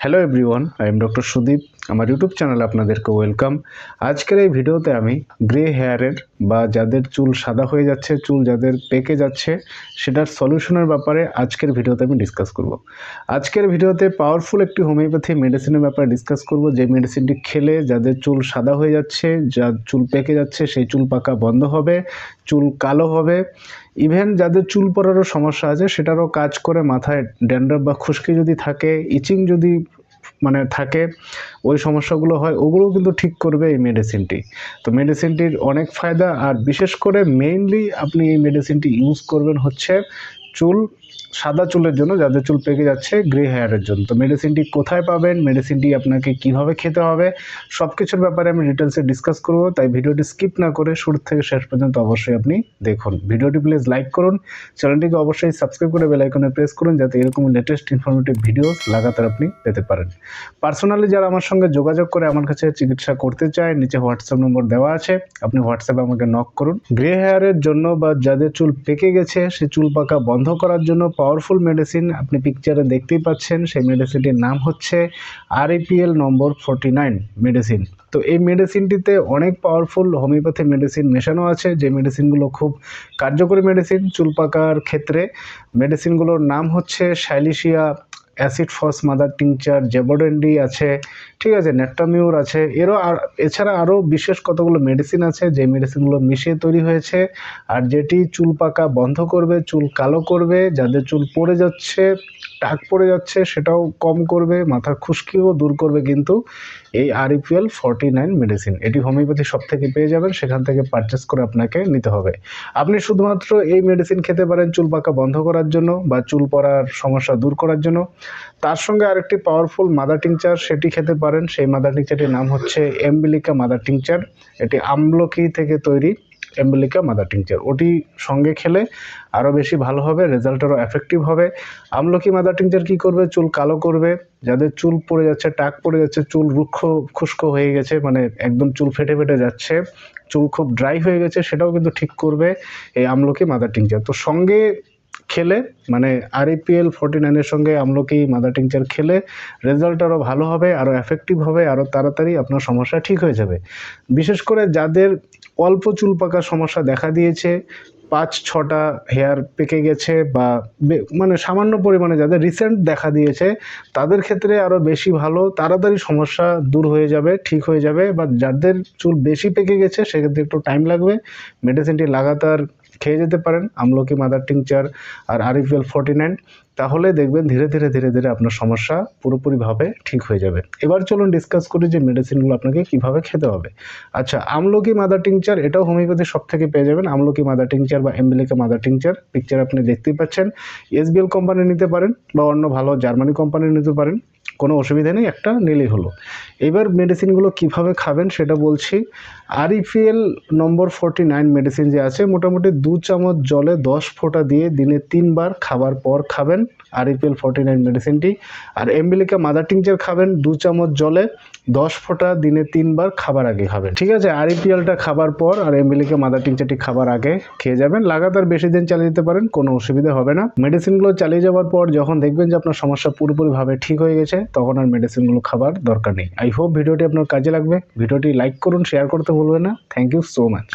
Hello everyone, I am doctor Sudip. আমার YouTube চ্যানেলে আপনাদেরকে ওয়েলকাম। আজকের এই ভিডিওতে আমি গ্রে হেয়ারের বা যাদের চুল সাদা হয়ে যাচ্ছে, চুল যাদের পেকে যাচ্ছে, সেটার সলিউশনের ব্যাপারে আজকের ভিডিওতে আমি ডিসকাস করব। আজকের ভিডিওতে পাওয়ারফুল একটি হোমিওপ্যাথি মেডিসিনের ব্যাপারে ডিসকাস করব, যে মেডিসিনটি খেলে যাদের চুল সাদা হয়ে যাচ্ছে, যার চুল পেকে যাচ্ছে, সেই চুল পাকা বন্ধ হবে, চুল কালো হবে, ইভেন যাদের চুল পড়ারও সমস্যা আছে সেটারও কাজ করে। মাথায় ড্যান্ড্রাফ বা খুশকি যদি থাকে, ইচিং যদি থাকে, ওই সমস্যাগুলো হয়, ওগুলোও কিন্তু ঠিক করবে এই মেডিসিনটি। তো মেডিসিনটির অনেক ফায়দা, আর বিশেষ করে মেইনলি আপনি এই মেডিসিনটি ইউজ করবেন হচ্ছে চুল সাদা চুলের জন্য, যাদের চুল পেকে যাচ্ছে, গ্রে হেয়ারের জন্য। তো মেডিসিনটি কোথায় পাবেন, মেডিসিনটি আপনাকে কিভাবে খেতে হবে, সব কিছুর ব্যাপারে আমি ডিটেলসে ডিসকাস করব। তাই ভিডিওটি স্কিপ না করে শুরু থেকে শেষ পর্যন্ত অবশ্যই আপনি দেখুন। ভিডিওটি প্লিজ লাইক করুন, চ্যানেলটিকে অবশ্যই সাবস্ক্রাইব করে বেল আইকনে প্রেস করুন, যাতে এরকম লেটেস্ট ইনফরমেটিভ ভিডিও লাগাতার আপনি পেতে পারেন। পার্সোনালি যারা আমার সঙ্গে যোগাযোগ করে আমার কাছে চিকিৎসা করতে চায়, নিচে হোয়াটসঅ্যাপ নম্বর দেওয়া আছে, আপনি হোয়াটসঅ্যাপে আমাকে নক করুন। গ্রে হেয়ারের জন্য বা যাদের চুল পেকে গেছে, সে চুল পাকা বন্ধ করার জন্য পাওয়ারফুল মেডিসিন আপনি পিকচারে দেখতেই পাচ্ছেন। সেই মেডিসিনটির নাম হচ্ছে REPL নম্বর 49 মেডিসিন। তো এই মেডিসিনটিতে অনেক পাওয়ারফুল হোমিওপ্যাথি মেডিসিন মেশানো আছে, যে মেডিসিনগুলো খুব কার্যকরী মেডিসিন চুল পাকার ক্ষেত্রে। মেডিসিনগুলোর নাম হচ্ছে silicea, acid phos mother tincture, jaborandi আছে, ঠিক আছে, নেট্টামিউর আছে। এছাড়া আরও বিশেষ কতগুলো মেডিসিন আছে, যে মেডিসিনগুলো মিশিয়ে তৈরি হয়েছে, আর যেটি চুল পাকা বন্ধ করবে, চুল কালো করবে, যাদের চুল পড়ে যাচ্ছে, টাক পড়ে যাচ্ছে, সেটাও কম করবে, মাথার খুশকিও দূর করবে কিন্তু এই REPL 49 মেডিসিন। এটি হোমিওপ্যাথি শপ থেকে পেয়ে যাবেন, সেখান থেকে পারচেস করে আপনাকে নিতে হবে। আপনি শুধুমাত্র এই মেডিসিন খেতে পারেন চুল পাকা বন্ধ করার জন্য বা চুল পড়ার সমস্যা দূর করার জন্য। তার সঙ্গে আরেকটি পাওয়ারফুল মাদার টিংচার, সেটি খেতে পারেন। সেই মাদার টিংচারটির নাম হচ্ছে এম্বিলিকা মাদার টিংচার। এটি আমলকি থেকে তৈরি এম্বিলিকা মাদার টিংচার। ওটি সঙ্গে খেলে আরও বেশি ভালো হবে, রেজাল্ট আরও এফেক্টিভ হবে। আমলকি মাদার টিংচার কী করবে, চুল কালো করবে, যাদের চুল পড়ে যাচ্ছে, টাক পড়ে যাচ্ছে, চুল রুক্ষ খুস্ক হয়ে গেছে, একদম চুল ফেটে ফেটে যাচ্ছে, চুল খুব ড্রাই হয়ে গেছে, সেটাও কিন্তু ঠিক করবে এই আমলকি মাদার টিংচার। তো সঙ্গে খেলে REPL 49 সঙ্গে আমলকি মাদার টিংচার খেলে রেজাল্ট আরও ভালো হবে, আরও এফেক্টিভ হবে, আরও তাড়াতাড়ি আপনার সমস্যা ঠিক হয়ে যাবে। বিশেষ করে যাদের অল্প চুল পাকার সমস্যা দেখা দিয়েছে, 5-6টা হেয়ার পেকে গেছে, বা সামান্য পরিমাণে যাদের রিসেন্ট দেখা দিয়েছে, তাদের ক্ষেত্রে আরও বেশি ভালো, তাড়াতাড়ি সমস্যা দূর হয়ে যাবে, ঠিক হয়ে যাবে। বা যাদের চুল বেশি পেকে গেছে, সেক্ষেত্রে একটু টাইম লাগবে। মেডিসিনটি লাগাতার খেয়ে যেতে পারেন, আমলকি মাদার টিংচার আর REPL 49, তাহলে দেখবেন ধীরে ধীরে ধীরে ধীরে আপনার সমস্যা পুরোপুরিভাবে ঠিক হয়ে যাবে। এবার চলুন ডিসকাস করি যে মেডিসিনগুলো আপনাকে কিভাবে খেতে হবে। আচ্ছা, আমলকি মাদার টিংচার, এটাও হোমিওপ্যাথি সব থেকে পেয়ে যাবেন। আমলকি মাদার টিংচার বা এম্বিলিকা মাদার টিংচার, পিকচার আপনি দেখতেই পাচ্ছেন। SBL কোম্পানি নিতে পারেন বা অন্য ভালো জার্মানি কোম্পানি নিতে পারেন, কোনো অসুবিধা নেই, একটা নিলেই হলো। এবার মেডিসিনগুলো কিভাবে খাবেন সেটা বলছি। REPL নম্বর 49 মেডিসিন যে আছে, মোটামুটি 2 চামচ জলে 10 ফোঁটা দিয়ে দিনে 3 বার খাবার পর খাবেন REPL 49 মেডিসিনটি। আর এম্বিলিকা মাদার টিংচার খাবেন 2 চামচ জলে 10 ফোঁটা দিনে 3 বার খাবার আগে খাবেন, ঠিক আছে। REPLটা খাবার পর আর এম্বিলিকা মাদার টিংচারটি খাবার আগে খেয়ে যাবেন। লাগাতার বেশি দিন চালিয়ে যেতে পারেন, কোনো অসুবিধা হবে না। মেডিসিনগুলো চালিয়ে যাওয়ার পর যখন দেখবেন যে আপনার সমস্যা পুরোপুরিভাবে ঠিক হয়ে গেছে, তখন আর মেডিসিনগুলো খাবার দরকার নেই। আই হোপ ভিডিওটি আপনার কাজে লাগবে। ভিডিওটি লাইক করুন, শেয়ার করতে ভুলবেন না। Thank you so much.